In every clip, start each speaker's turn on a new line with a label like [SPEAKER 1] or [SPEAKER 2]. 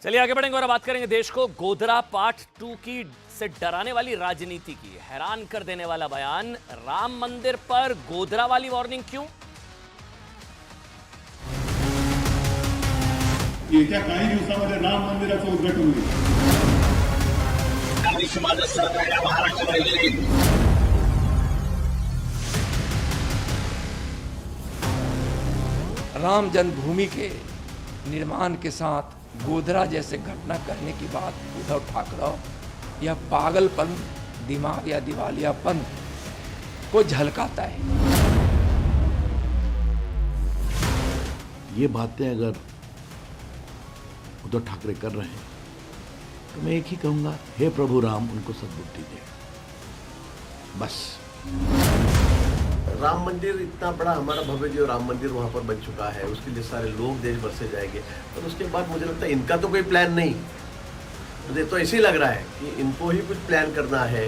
[SPEAKER 1] चलिए आगे बढ़ेंगे और बात करेंगे देश को गोधरा पार्ट 2 की से डराने वाली राजनीति की। हैरान कर देने वाला बयान, राम मंदिर पर गोधरा वाली वार्निंग क्यों?
[SPEAKER 2] येत्या काही दिवसामध्ये राम मंदिराचं उद्घाटन होईल।
[SPEAKER 3] राम जन्मभूमि के निर्माण के साथ गोधरा जैसे घटना करने की बात उद्धव ठाकरे यह पागलपन, दिमाग या दिवालियापन को झलकाता है।
[SPEAKER 4] ये बातें अगर उद्धव ठाकरे कर रहे हैं तो मैं एक ही कहूंगा, हे प्रभु राम उनको सद्बुद्धि दे। बस
[SPEAKER 5] राम मंदिर इतना बड़ा हमारा भव्य जो राम मंदिर वहाँ पर बन चुका है, उसके लिए सारे लोग देश भर से जाएंगे। और उसके बाद मुझे लगता है इनका तो कोई प्लान नहीं, मुझे तो ऐसे ही लग रहा है कि इनको ही कुछ प्लान करना है।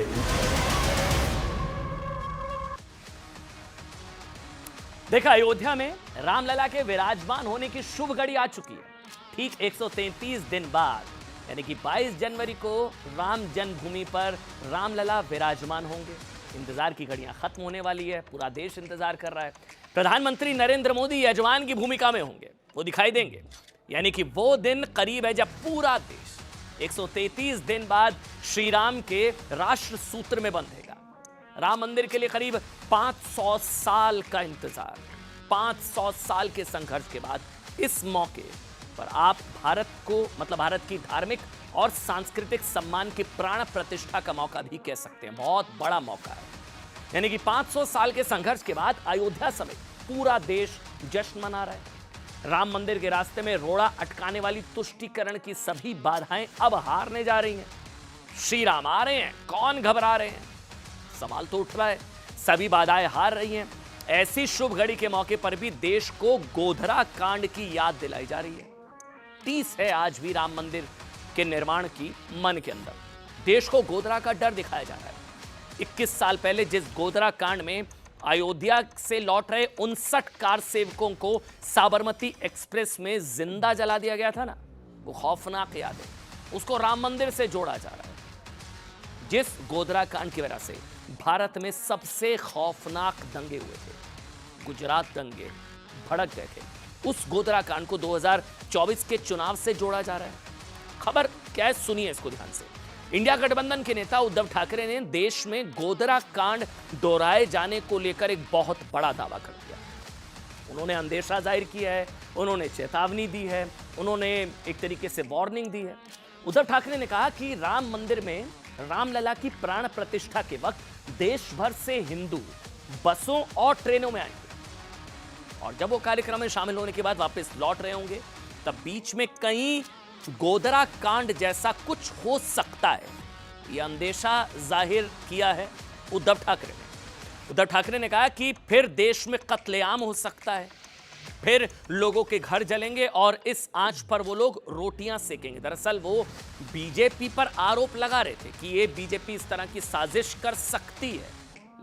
[SPEAKER 1] देखा, अयोध्या में रामलला के विराजमान होने की शुभ घड़ी आ चुकी है। ठीक 133 दिन बाद यानी कि 22 जनवरी को राम जन्मभूमि पर रामलला विराजमान होंगे। इंतजार की घड़ियां खत्म होने वाली है, पूरा देश इंतजार कर रहा है। प्रधानमंत्री नरेंद्र मोदी यजमान की भूमिका में होंगे, वो दिखाई देंगे। यानी कि वो दिन करीब है जब पूरा देश 133 दिन बाद श्री राम के राष्ट्र सूत्र में बंधेगा। राम मंदिर के लिए करीब 500 साल का इंतजार, 500 साल के संघर्ष के बाद इस मौके पर आप भारत को, मतलब भारत की धार्मिक और सांस्कृतिक सम्मान की प्राण प्रतिष्ठा का मौका भी कह सकते हैं। बहुत बड़ा मौका है। यानी कि 500 साल के संघर्ष के बाद अयोध्या समेत पूरा देश जश्न मना रहा है। राम मंदिर के रास्ते में रोड़ा अटकाने वाली तुष्टीकरण की सभी बाधाएं अब हारने जा रही हैं। श्री राम आ रहे हैं, कौन घबरा रहे हैं? सवाल तो उठ रहा है। सभी बाधाएं हार रही हैं। ऐसी शुभ घड़ी के मौके पर भी देश को गोधरा कांड की याद दिलाई जा रही है। 30 है आज भी राम मंदिर के निर्माण की मन के अंदर। देश को गोधरा का डर दिखाया जा रहा है। 21 साल पहले जिस गोधरा कांड में अयोध्या से लौट रहे 59 कार सेवकों को साबरमती एक्सप्रेस में जिंदा जला दिया गया था ना, वो खौफनाक याद है। उसको राम मंदिर से जोड़ा जा रहा है। जिस गोधरा कांड की वजह से भारत में सबसे खौफनाक दंगे हुए थे, गुजरात दंगे भड़क गए थे, उस गोधरा कांड को 2024 के चुनाव से जोड़ा जा रहा है। खबर क्या है, सुनिए इसको ध्यान से। इंडिया गठबंधन के नेता उद्धव ठाकरे ने देश में गोधरा कांड दोहराए जाने को लेकर एक बहुत बड़ा दावा कर दिया। उन्होंने अंदेशा जाहिर किया है, उन्होंने चेतावनी दी है, उन्होंने एक तरीके से वार्निंग दी है। उद्धव ठाकरे ने कहा कि राम मंदिर में रामलला की प्राण प्रतिष्ठा के वक्त देश भर से हिंदू बसों और ट्रेनों में आएंगे, और जब वो कार्यक्रम में शामिल होने के बाद वापस लौट रहे होंगे, तब बीच में कहीं गोधरा कांड जैसा कुछ हो सकता है, यह अंदेशा जाहिर किया है उद्धव ठाकरे ने। उद्धव ठाकरे ने कहा कि फिर देश में कत्लेआम हो सकता है, फिर लोगों के घर जलेंगे और इस आंच पर वो लोग रोटियां सेकेंगे। दरअसल वो बीजेपी पर आरोप लगा रहे थे कि ये बीजेपी इस तरह की साजिश कर सकती है,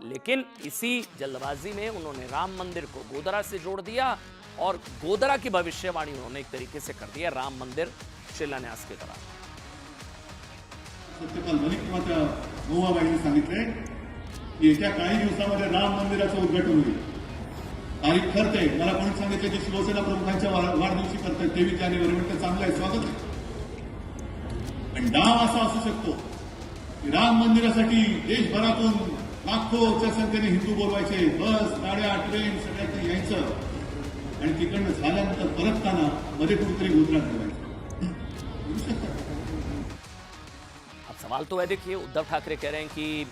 [SPEAKER 1] लेकिन इसी जल्दबाजी में उन्होंने राम मंदिर को गोधरा से जोड़ दिया और गोधरा की भविष्यवाणी उन्होंने एक तरीके से कर दिया राम मंदिर शिलान्यास के दौरान।
[SPEAKER 2] सत्यपाल मलिक किंवा त्या गोवाबाईंनी सांगितले की येत्या काही दिवसामध्ये राम मंदिराचं उद्घाटन होईल। तारीख ठरते, मला कोणी सांगितलं की शिवसेना प्रमुखांच्या वाढदिवशी करतात 23 जानेवारी, म्हणजे चांगलं आहे, स्वागत आहे। पण डाव असा असू शकतो की राम मंदिरासाठी देशभरातून लाखोच्या संख्येने हिंदू बोलवायचे, बस, गाड्या, ट्रेन सगळ्यांनी यायचं आणि तिकडनं झाल्यानंतर परतताना मध्ये कुठेतरी गोधरा ठेवायचं।
[SPEAKER 1] अब सवाल तो है, देखिए उद्धव ठाकरे कह रहे हैं कि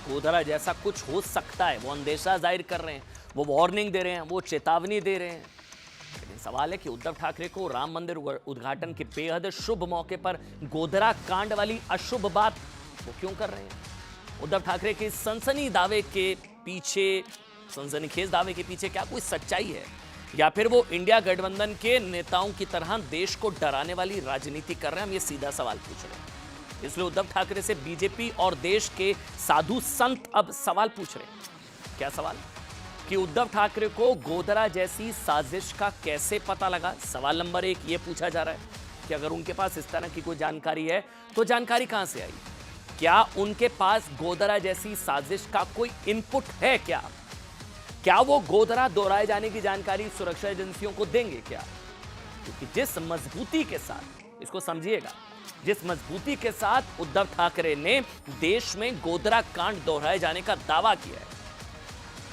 [SPEAKER 1] गोधरा जैसा कुछ हो सकता है, वो अंदेशा जाहिर कर रहे हैं, वो वार्निंग दे रहे हैं, वो चेतावनी दे रहे हैं। लेकिन सवाल है कि उद्धव ठाकरे को राम मंदिर उद्घाटन के बेहद शुभ मौके पर गोधरा कांड वाली अशुभ बात वो क्यों कर रहे हैं? उद्धव ठाकरे के सनसनीखेज दावे के पीछे क्या कोई सच्चाई है, या फिर वो इंडिया गठबंधन के नेताओं की तरह देश को डराने वाली राजनीति कर रहे हैं? हम ये सीधा सवाल पूछ रहे हैं। इसलिए उद्धव ठाकरे से बीजेपी और देश के साधु संत अब सवाल पूछ रहे हैं। क्या सवाल? कि उद्धव ठाकरे को गोधरा जैसी साजिश का कैसे पता लगा? सवाल नंबर 1 ये पूछा जा रहा है। कि अगर उनके पास इस तरह की कोई जानकारी है तो जानकारी कहां से आई? क्या उनके पास गोधरा जैसी साजिश का कोई इनपुट है क्या? क्या वो गोधरा दोहराए जाने की जानकारी सुरक्षा एजेंसियों को देंगे क्या? क्योंकि जिस मजबूती के साथ, इसको समझिएगा, जिस मजबूती के साथ उद्धव ठाकरे ने देश में गोधरा कांड दोहराए जाने का दावा किया है,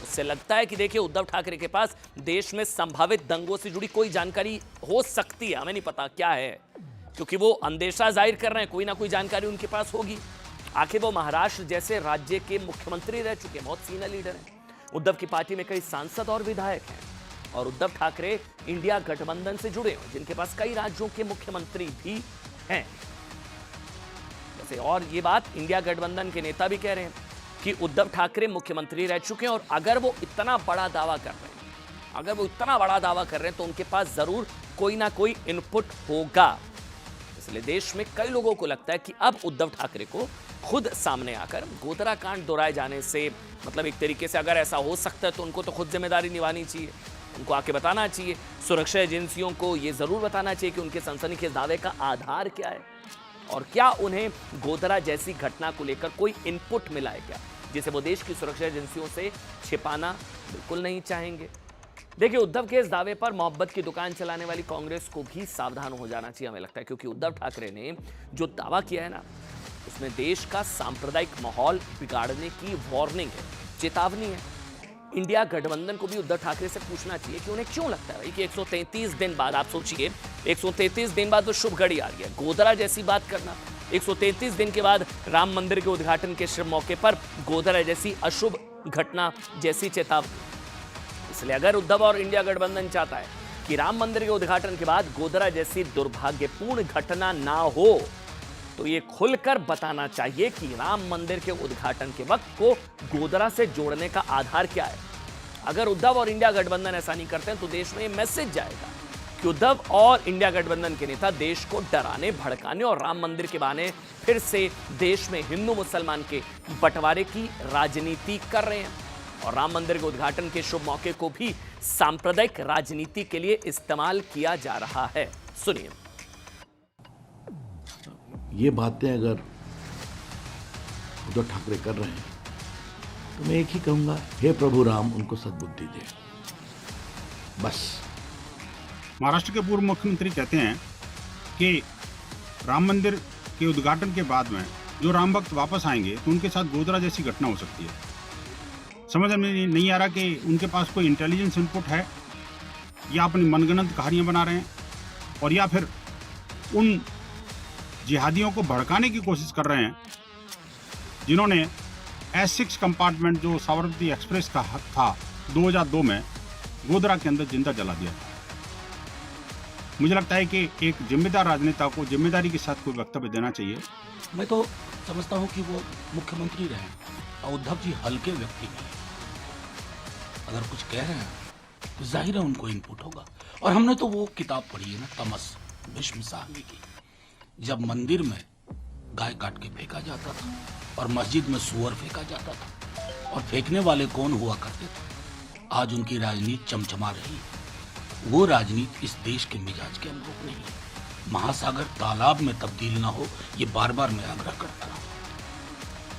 [SPEAKER 1] उससे लगता है कि देखिए उद्धव ठाकरे के पास देश में संभावित दंगों से जुड़ी कोई जानकारी हो सकती है, हमें नहीं पता क्या है, क्योंकि वो अंदेशा जाहिर कर रहे हैं, कोई ना कोई जानकारी उनके पास होगी। आखिर वो महाराष्ट्र जैसे राज्य के मुख्यमंत्री रह चुके हैं, बहुत सीनियर लीडर हैं। उद्धव की पार्टी में कई सांसद और विधायक हैं, और उद्धव ठाकरे इंडिया गठबंधन से जुड़े हैं, जिनके पास कई राज्यों के मुख्यमंत्री भी हैं। जैसे, और ये बात इंडिया गठबंधन के नेता भी कह रहे हैं कि उद्धव ठाकरे मुख्यमंत्री रह चुके हैं, और अगर वो इतना बड़ा दावा कर रहे हैं, तो उनके पास जरूर कोई ना कोई इनपुट होगा। इसलिए देश में कई लोगों को लगता है कि अब उद्धव ठाकरे को खुद सामने आकर गोधरा कांड दोहराए जाने से, मतलब एक तरीके से अगर ऐसा हो सकता है तो उनको तो खुद जिम्मेदारी निभानी चाहिए, उनको आके बताना चाहिए, सुरक्षा एजेंसियों को ये जरूर बताना चाहिए कि उनके सनसनीखेज दावे का आधार क्या है, और क्या उन्हें गोधरा जैसी घटना को लेकर कोई इनपुट मिला है क्या, जिसे वो देश की सुरक्षा एजेंसियों से छिपाना बिल्कुल नहीं चाहेंगे। देखिए, उद्धव के इस दावे पर मोहब्बत की दुकान चलाने वाली कांग्रेस को भी सावधान हो जाना चाहिए, हमें लगता है, क्योंकि उद्धव ठाकरे ने जो दावा किया है ना, उसमें देश का सांप्रदायिक माहौल बिगाड़ने की वार्निंग है, चेतावनी है। इंडिया गठबंधन को भी उद्धव ठाकरे से पूछना चाहिए कि उन्हें क्यों लगता है कि 133 दिन बाद, आप सोचिए 133 दिन बाद वो शुभ घड़ी आ गई है, गोधरा जैसी बात करना, 133 दिन के बाद राम मंदिर के उद्घाटन के शुभ मौके पर गोधरा जैसी अशुभ घटना जैसी चेतावनी। इसलिए अगर उद्धव और इंडिया गठबंधन चाहता है कि राम मंदिर के उद्घाटन के बाद गोधरा जैसी दुर्भाग्यपूर्ण घटना ना हो, तो ये खुलकर बताना चाहिए कि राम मंदिर के उद्घाटन के वक्त को गोधरा से जोड़ने का आधार क्या है। अगर उद्धव और इंडिया गठबंधन ऐसा नहीं करते हैं तो देश में ये मैसेज जाएगा कि उद्धव और इंडिया गठबंधन के नेता देश को डराने, भड़काने और राम मंदिर के बहाने फिर से देश में हिंदू मुसलमान के बंटवारे की राजनीति कर रहे हैं, और राम मंदिर के उद्घाटन के शुभ मौके को भी सांप्रदायिक राजनीति के लिए इस्तेमाल किया जा रहा है। सुनिए।
[SPEAKER 4] ये बातें अगर उद्धव ठाकरे कर रहे हैं तो मैं एक ही कहूंगा, हे प्रभु राम उनको सद्बुद्धि दे, बस।
[SPEAKER 6] महाराष्ट्र के पूर्व मुख्यमंत्री कहते हैं कि राम मंदिर के उद्घाटन के बाद में जो राम भक्त वापस आएंगे तो उनके साथ गोधरा जैसी घटना हो सकती है। समझ में नहीं आ रहा कि उनके पास कोई इंटेलिजेंस इनपुट है या अपनी मनगढ़ंत कहानियां बना रहे हैं, और या फिर उन जिहादियों को भड़काने की कोशिश कर रहे हैं जिन्होंने S6 कंपार्टमेंट जो साबरमती एक्सप्रेस का हक था 2002 में गोधरा के अंदर जिंदा जला दिया। मुझे लगता है कि एक जिम्मेदार राजनेता को जिम्मेदारी के साथ कोई वक्तव्य देना चाहिए।
[SPEAKER 7] मैं तो समझता हूं कि वो मुख्यमंत्री रहे और उद्धव जी हल्के व्यक्ति नहीं, अगर कुछ कह रहे हैं तो जाहिर है उनको इनपुट होगा। और हमने तो वो किताब पढ़ी है ना, तमस, भीष्म साहनी की, जब मंदिर में गाय काट के फेंका जाता था और मस्जिद में सुअर फेंका जाता था, और फेंकने वाले कौन हुआ करते थे। आज उनकी राजनीति चमचमा रही है, वो राजनीति इस देश के मिजाज के अनुरूप नहीं है। महासागर तालाब में तब्दील ना हो, ये बार बार मैं आग्रह करता हूं।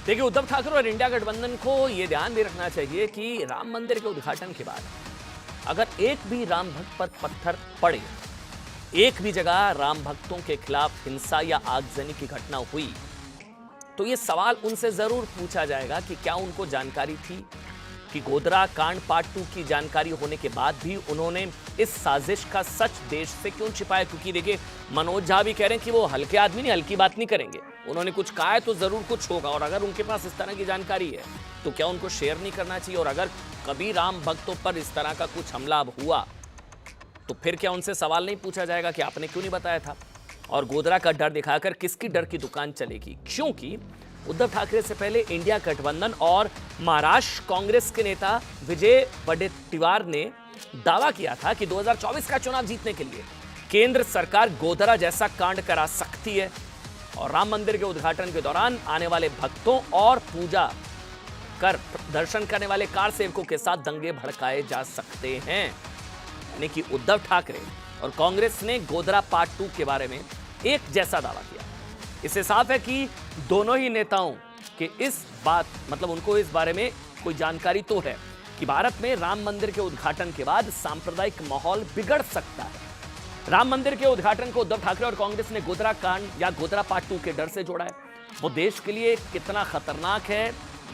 [SPEAKER 1] देखिए, उद्धव ठाकरे और इंडिया गठबंधन को यह ध्यान भी रखना चाहिए कि राम मंदिर के उद्घाटन के बाद अगर एक भी राम भक्त पर पत्थर पड़े, एक भी जगह राम भक्तों के खिलाफ हिंसा या आगजनी की घटना हुई, तो यह सवाल उनसे जरूर पूछा जाएगा कि क्या उनको जानकारी थी कि गोधरा कांड पार्ट 2 की जानकारी होने के बाद भी उन्होंने इस साजिश का सच देश से क्यों छिपाया। क्योंकि देखिए, मनोज झा भी कह रहे हैं कि वो हल्के आदमी नहीं, हल्की बात नहीं करेंगे, उन्होंने कुछ कहा है तो जरूर कुछ होगा, और अगर उनके पास इस तरह की जानकारी है तो क्या उनको शेयर नहीं करना चाहिए। और अगर कभी राम भक्तों पर इस तरह का कुछ हमला हुआ तो फिर क्या उनसे सवाल नहीं पूछा जाएगा कि आपने क्यों नहीं बताया था। और गोधरा का डर दिखाकर किसकी डर की दुकान चलेगी, क्योंकि उद्धव ठाकरे से पहले इंडिया गठबंधन और महाराष्ट्र कांग्रेस के नेता विजय वडेट्टीवार ने दावा किया था कि 2024 का चुनाव जीतने के लिए केंद्र सरकार गोधरा जैसा कांड करा सकती है, और राम मंदिर के उद्घाटन के दौरान आने वाले भक्तों और पूजा कर दर्शन करने वाले कार सेवकों के साथ दंगे भड़काए जा सकते हैं। यानी कि उद्धव ठाकरे और कांग्रेस ने गोधरा पार्ट 2 के बारे में एक जैसा दावा किया। इससे साफ है कि दोनों ही नेताओं के इस बात मतलब उनको इस बारे में कोई जानकारी तो है कि भारत में राम मंदिर के उद्घाटन के बाद सांप्रदायिक माहौल बिगड़ सकता है। राम मंदिर के उद्घाटन को उद्धव ठाकरे और कांग्रेस ने गोधरा कांड या गोधरा पार्ट 2 के डर से जोड़ा है। वो देश के लिए कितना खतरनाक है,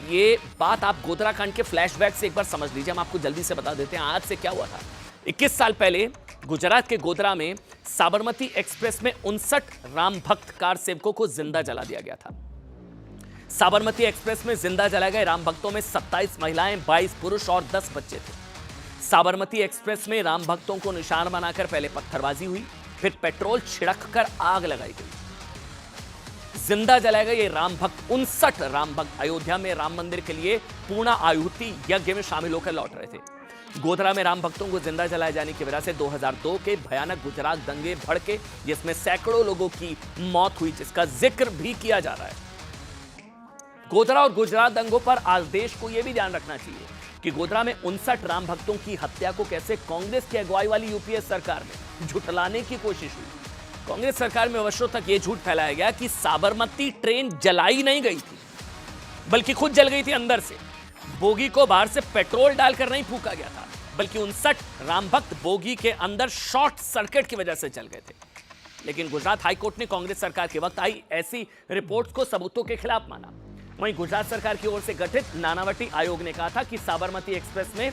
[SPEAKER 1] ये बात आप गोधरा कांड के फ्लैशबैक से एक बार समझ लीजिए। हम आपको जल्दी से बता देते हैं आज से क्या हुआ था। 21 साल पहले गुजरात के गोधरा में साबरमती एक्सप्रेस में 59 राम भक्त कार सेवकों को जिंदा जला दिया गया था। साबरमती एक्सप्रेस में जिंदा जलाए गए राम भक्तों में 27 महिलाएं, 22 पुरुष और 10 बच्चे थे। साबरमती एक्सप्रेस में राम भक्तों को निशान बनाकर पहले पत्थरबाजी हुई, फिर पेट्रोल छिड़ककर आग लगाई गई। जिंदा जलाए गए ये राम भक्त 59 राम भक्त अयोध्या में राम मंदिर के लिए पूर्ण आहुति यज्ञ में शामिल होकर लौट रहे थे। गोधरा में राम भक्तों को जिंदा जलाए जाने की वजह से 2002 के भयानक गुजरात दंगे भड़के, जिसमें सैकड़ों लोगों की मौत हुई, जिसका जिक्र भी किया जा रहा है। गोधरा और गुजरात दंगों पर आज देश को यह भी ध्यान रखना चाहिए कि गोधरा में 59 राम भक्तों की हत्या को कैसे कांग्रेस की अगुवाई वाली यूपीए सरकार में झुठलाने की कोशिश हुई। कांग्रेस सरकार में वर्षों तक यह झूठ फैलाया गया कि साबरमती ट्रेन जलाई नहीं गई थी, बल्कि खुद जल गई थी अंदर से। बोगी को बाहर से पेट्रोल डालकर नहीं फूंका गया था, बल्कि 59 राम भक्त बोगी के अंदर शॉर्ट सर्किट की वजह से जल गए थे। लेकिन गुजरात हाईकोर्ट ने कांग्रेस सरकार के वक्त आई ऐसी रिपोर्ट्स को सबूतों के खिलाफ माना। वहीं गुजरात सरकार की ओर से गठित नानावटी आयोग ने कहा था कि साबरमती एक्सप्रेस में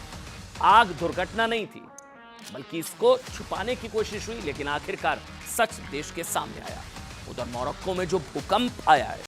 [SPEAKER 1] आग दुर्घटना नहीं थी, बल्कि इसको छुपाने की कोशिश हुई। लेकिन आखिरकार सच देश के सामने आया। उधर मोरक्को में जो भूकंप आया है